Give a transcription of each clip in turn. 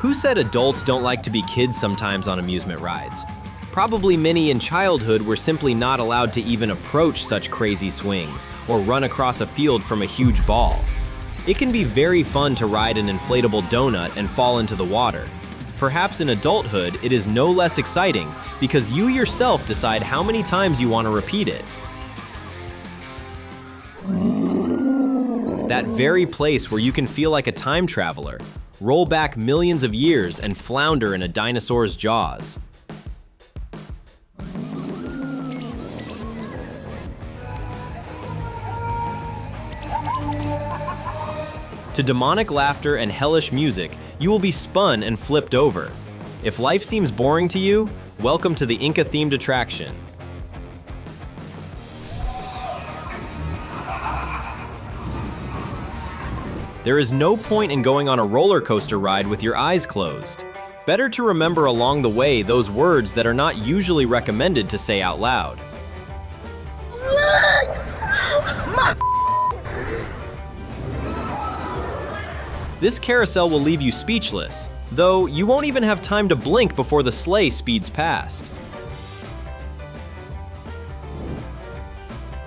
Who said adults don't like to be kids sometimes on amusement rides? Probably many in childhood were simply not allowed to even approach such crazy swings or run across a field from a huge ball. It can be very fun to ride an inflatable donut and fall into the water. Perhaps in adulthood, it is no less exciting because you yourself decide how many times you want to repeat it. That very place where you can feel like a time traveler, roll back millions of years and flounder in a dinosaur's jaws. To demonic laughter and hellish music, you will be spun and flipped over. If life seems boring to you, welcome to the Inca-themed attraction. There is no point in going on a roller coaster ride with your eyes closed. Better to remember along the way those words that are not usually recommended to say out loud. This carousel will leave you speechless, though you won't even have time to blink before the sleigh speeds past.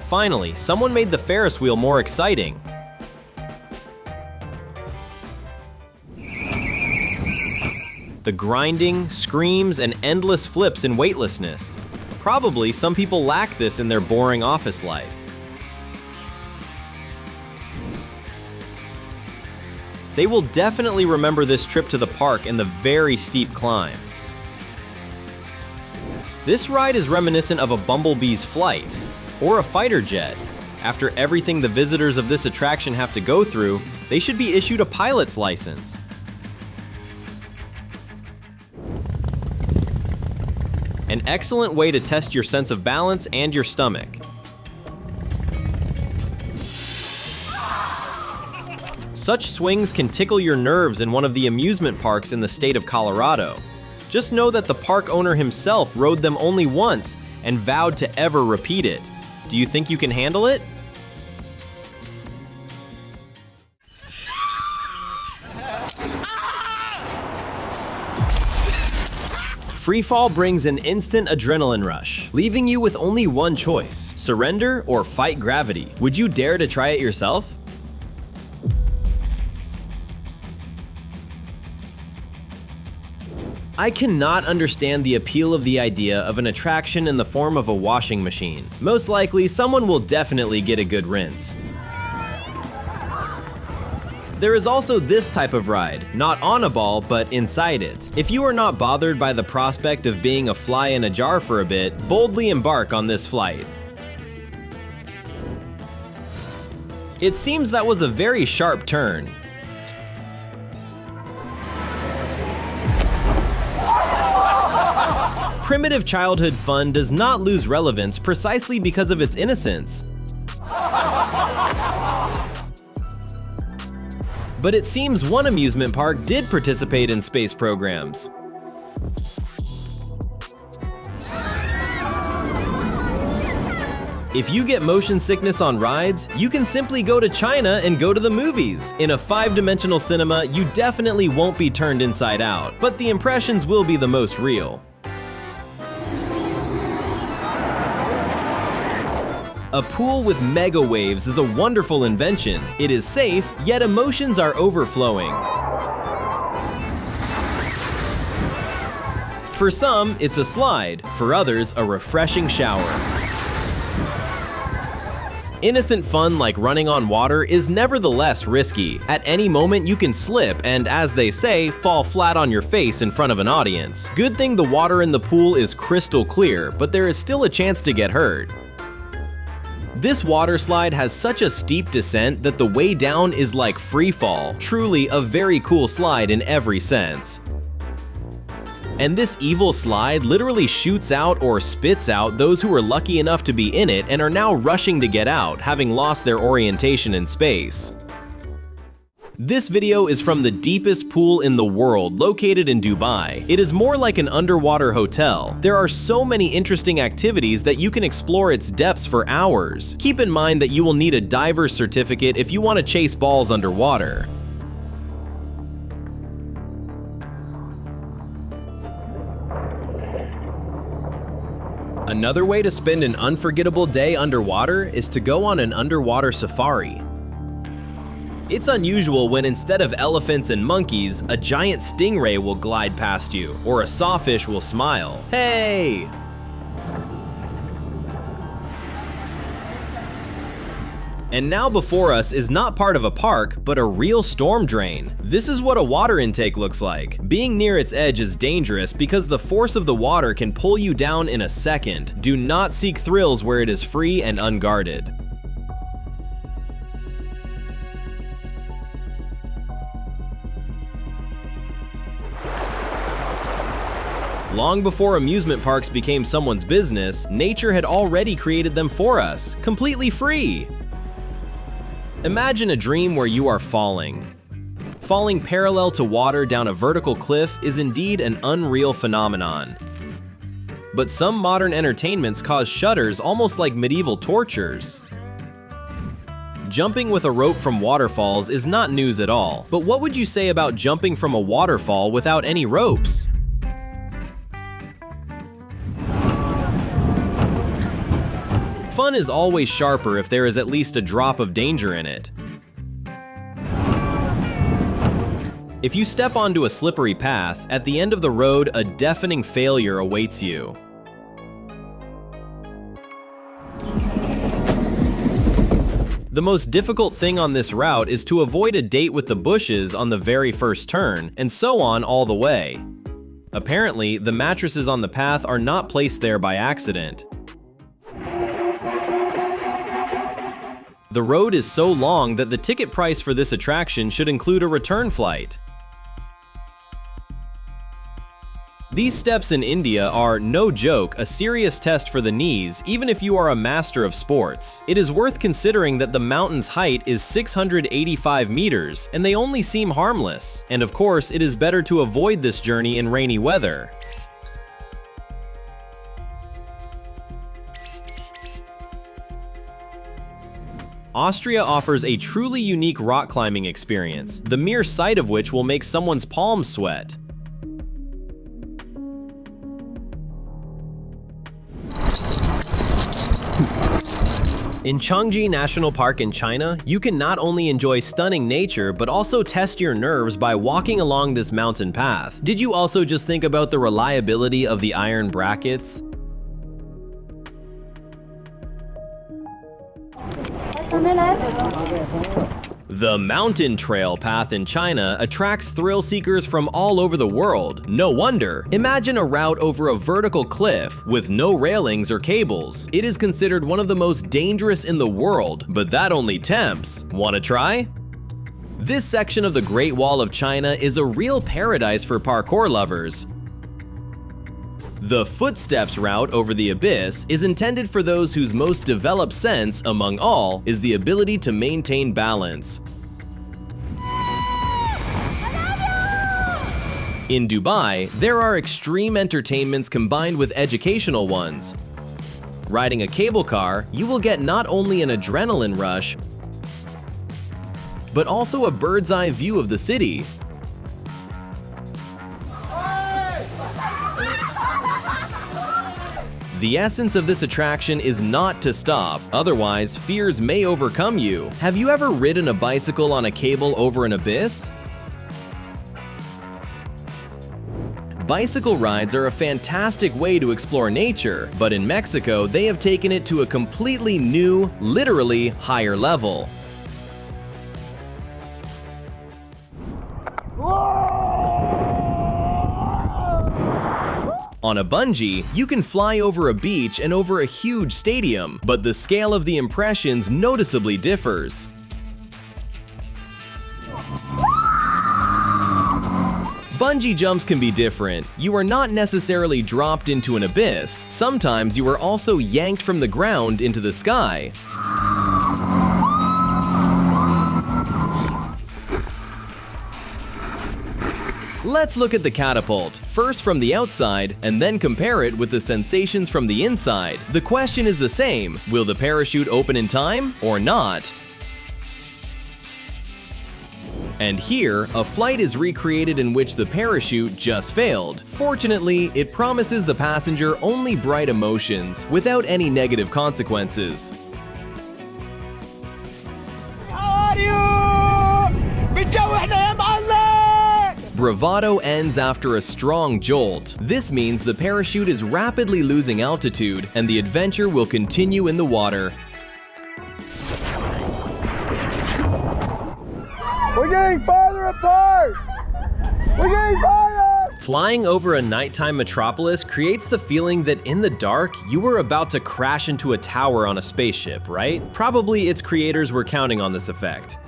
Finally, someone made the Ferris wheel more exciting. The grinding, screams, and endless flips in weightlessness. Probably some people lack this in their boring office life. They will definitely remember this trip to the park and the very steep climb. This ride is reminiscent of a bumblebee's flight, or a fighter jet. After everything the visitors of this attraction have to go through, they should be issued a pilot's license. An excellent way to test your sense of balance and your stomach. Such swings can tickle your nerves in one of the amusement parks in the state of Colorado. Just know that the park owner himself rode them only once and vowed to ever repeat it. Do you think you can handle it? Freefall brings an instant adrenaline rush, leaving you with only one choice: surrender or fight gravity. Would you dare to try it yourself? I cannot understand the appeal of the idea of an attraction in the form of a washing machine. Most likely, someone will definitely get a good rinse. There is also this type of ride, not on a ball, but inside it. If you are not bothered by the prospect of being a fly in a jar for a bit, boldly embark on this flight. It seems that was a very sharp turn. Primitive childhood fun does not lose relevance precisely because of its innocence. But it seems one amusement park did participate in space programs. If you get motion sickness on rides, you can simply go to China and go to the movies. In a 5-dimensional cinema, you definitely won't be turned inside out, but the impressions will be the most real. A pool with mega waves is a wonderful invention. It is safe, yet emotions are overflowing. For some, it's a slide. For others, a refreshing shower. Innocent fun like running on water is nevertheless risky. At any moment you can slip and, as they say, fall flat on your face in front of an audience. Good thing the water in the pool is crystal clear, but there is still a chance to get hurt. This water slide has such a steep descent that the way down is like free fall. Truly a very cool slide in every sense. And this evil slide literally shoots out or spits out those who were lucky enough to be in it and are now rushing to get out, having lost their orientation in space. This video is from the deepest pool in the world, located in Dubai. It is more like an underwater hotel. There are so many interesting activities that you can explore its depths for hours. Keep in mind that you will need a diver's certificate if you want to chase balls underwater. Another way to spend an unforgettable day underwater is to go on an underwater safari. It's unusual when instead of elephants and monkeys, a giant stingray will glide past you, or a sawfish will smile. Hey! And now before us is not part of a park, but a real storm drain. This is what a water intake looks like. Being near its edge is dangerous because the force of the water can pull you down in a second. Do not seek thrills where it is free and unguarded. Long before amusement parks became someone's business, nature had already created them for us, completely free. Imagine a dream where you are falling. Falling parallel to water down a vertical cliff is indeed an unreal phenomenon. But some modern entertainments cause shudders almost like medieval tortures. Jumping with a rope from waterfalls is not news at all, but what would you say about jumping from a waterfall without any ropes? Fun is always sharper if there is at least a drop of danger in it. If you step onto a slippery path, at the end of the road, a deafening failure awaits you. The most difficult thing on this route is to avoid a date with the bushes on the very first turn, and so on all the way. Apparently, the mattresses on the path are not placed there by accident. The road is so long that the ticket price for this attraction should include a return flight. These steps in India are, no joke, a serious test for the knees, even if you are a master of sports. It is worth considering that the mountain's height is 685 meters, and they only seem harmless. And of course, it is better to avoid this journey in rainy weather. Austria offers a truly unique rock climbing experience, the mere sight of which will make someone's palms sweat. In Changji National Park in China, you can not only enjoy stunning nature, but also test your nerves by walking along this mountain path. Did you also just think about the reliability of the iron brackets? The mountain trail path in China attracts thrill seekers from all over the world. No wonder. Imagine a route over a vertical cliff with no railings or cables. It is considered one of the most dangerous in the world, but that only tempts. Wanna try? This section of the Great Wall of China is a real paradise for parkour lovers. The footsteps route over the abyss is intended for those whose most developed sense, among all, is the ability to maintain balance. In Dubai, there are extreme entertainments combined with educational ones. Riding a cable car, you will get not only an adrenaline rush, but also a bird's eye view of the city. The essence of this attraction is not to stop, otherwise fears may overcome you. Have you ever ridden a bicycle on a cable over an abyss? Bicycle rides are a fantastic way to explore nature, but in Mexico they have taken it to a completely new, literally higher level. On a bungee, you can fly over a beach and over a huge stadium, but the scale of the impressions noticeably differs. Bungee jumps can be different. You are not necessarily dropped into an abyss. Sometimes you are also yanked from the ground into the sky. Let's look at the catapult, first from the outside, and then compare it with the sensations from the inside. The question is the same: will the parachute open in time or not? And here, a flight is recreated in which the parachute just failed. Fortunately, it promises the passenger only bright emotions without any negative consequences. How are you? Bravado ends after a strong jolt. This means the parachute is rapidly losing altitude and the adventure will continue in the water. We're getting farther apart! We're getting farther! Flying over a nighttime metropolis creates the feeling that in the dark, you were about to crash into a tower on a spaceship, right? Probably its creators were counting on this effect.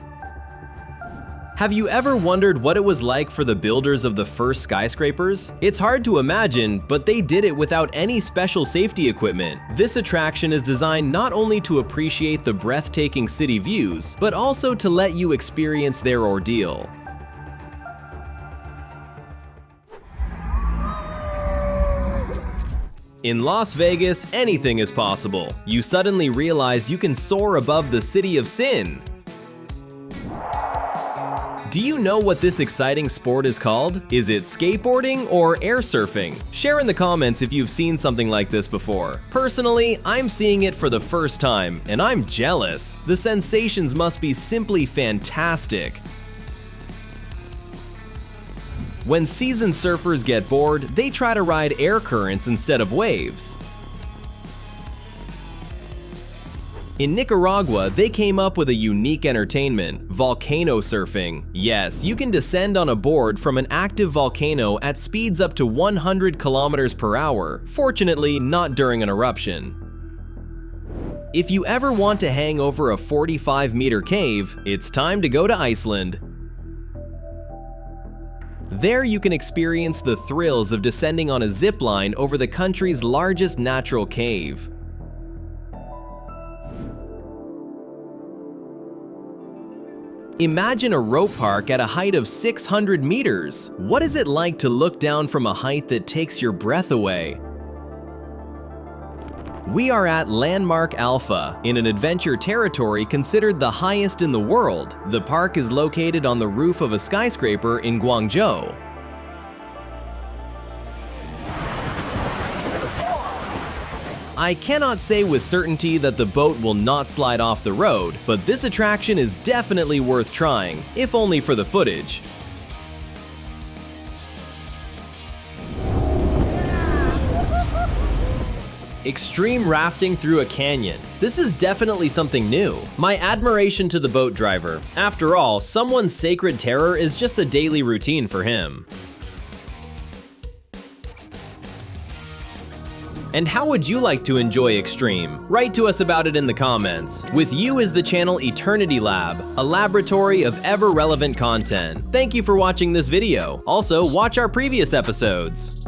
Have you ever wondered what it was like for the builders of the first skyscrapers? It's hard to imagine, but they did it without any special safety equipment. This attraction is designed not only to appreciate the breathtaking city views, but also to let you experience their ordeal. In Las Vegas, anything is possible. You suddenly realize you can soar above the city of sin. Do you know what this exciting sport is called? Is it skateboarding or air surfing? Share in the comments if you've seen something like this before. Personally, I'm seeing it for the first time, and I'm jealous. The sensations must be simply fantastic. When seasoned surfers get bored, they try to ride air currents instead of waves. In Nicaragua, they came up with a unique entertainment, volcano surfing. Yes, you can descend on a board from an active volcano at speeds up to 100 kilometers per hour, fortunately not during an eruption. If you ever want to hang over a 45-meter cave, it's time to go to Iceland. There you can experience the thrills of descending on a zip line over the country's largest natural cave. Imagine a rope park at a height of 600 meters. What is it like to look down from a height that takes your breath away? We are at Landmark Alpha, in an adventure territory considered the highest in the world. The park is located on the roof of a skyscraper in Guangzhou. I cannot say with certainty that the boat will not slide off the road, but this attraction is definitely worth trying, if only for the footage. Extreme rafting through a canyon. This is definitely something new. My admiration to the boat driver. After all, someone's sacred terror is just a daily routine for him. And how would you like to enjoy Extreme? Write to us about it in the comments. With you is the channel Eternity Lab, a laboratory of ever-relevant content. Thank you for watching this video. Also, watch our previous episodes.